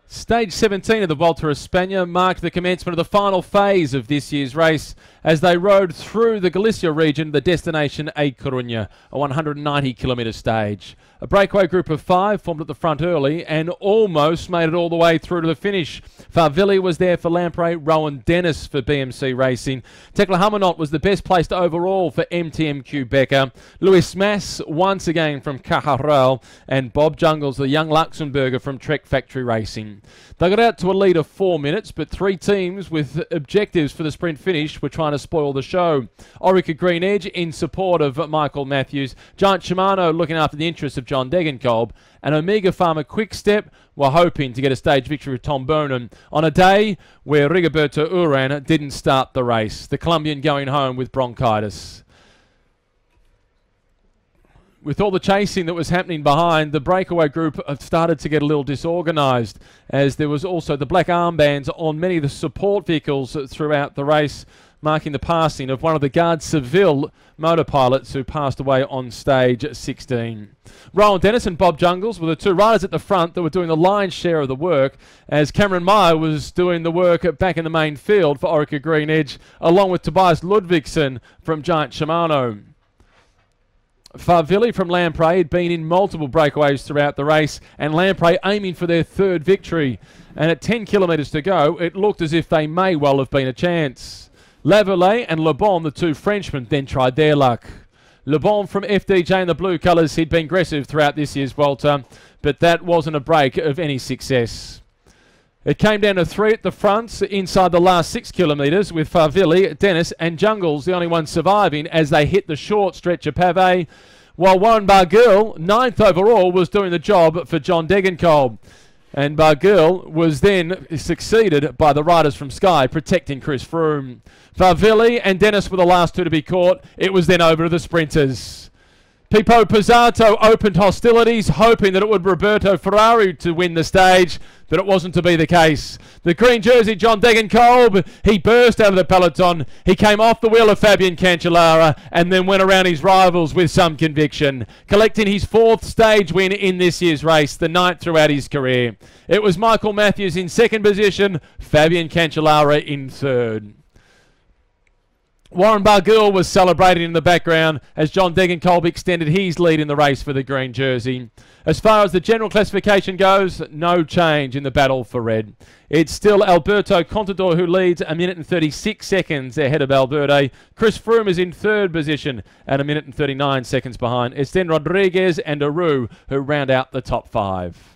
Stage 17 of the Vuelta a España marked the commencement of the final phase of this year's race as they rode through the Galicia region, the destination A Coruña, a 190-kilometre stage. A breakaway group of 5 formed at the front early and almost made it all the way through to the finish. Farvilli was there for Lampre, Rowan Dennis for BMC Racing. Tekla Hamanot was the best placed overall for MTMQ Becker. Luis Mas once again from Cajarral, and Bob Jungles, the young Luxembourger from Trek Factory Racing. They got out to a lead of 4 minutes, but 3 teams with objectives for the sprint finish were trying to spoil the show. Orica Green Edge in support of Michael Matthews, Giant Shimano looking after the interests of John Degenkolb, and Omega Pharma Quickstep were hoping to get a stage victory with Tom Boonen on a day where Rigoberto Urán didn't start the race, the Colombian going home with bronchitis. With all the chasing that was happening behind, the breakaway group started to get a little disorganised, as there was also the black armbands on many of the support vehicles throughout the race, marking the passing of one of the Guard Seville motor pilots who passed away on stage 16. Rowan Dennis and Bob Jungles were the 2 riders at the front that were doing the lion's share of the work, as Cameron Meyer was doing the work back in the main field for Orica Green Edge, along with Tobias Ludvigsen from Giant Shimano. Farvilli from Lampre had been in multiple breakaways throughout the race, and Lampre aiming for their 3rd victory. And at 10 kilometres to go, it looked as if they may well have been a chance. Laverlet and Le Bon, the 2 Frenchmen, then tried their luck. Le Bon from FDJ in the blue colours, he'd been aggressive throughout this year's Vuelta, but that wasn't a break of any success. It came down to 3 at the front inside the last 6 kilometres, with Farvilli, Dennis and Jungles the only ones surviving as they hit the short stretch of pavé, while Warren Barguil, 9th overall, was doing the job for John Degenkolb. And Barguil was then succeeded by the riders from Sky protecting Chris Froome. Farvilli and Dennis were the last 2 to be caught. It was then over to the sprinters. Pipo Pizzato opened hostilities, hoping that it would Roberto Ferrari to win the stage, but it wasn't to be the case. The green jersey, John Degenkolb, he burst out of the peloton. He came off the wheel of Fabian Cancellara and then went around his rivals with some conviction, collecting his 4th stage win in this year's race, the 9th throughout his career. It was Michael Matthews in 2nd position, Fabian Cancellara in 3rd. Warren Barguil was celebrating in the background as John Degenkolb extended his lead in the race for the green jersey. As far as the general classification goes, no change in the battle for red. It's still Alberto Contador who leads 1 minute and 36 seconds ahead of Valverde. Chris Froome is in 3rd position at 1 minute and 39 seconds behind. It's then Rodriguez and Aru who round out the top 5.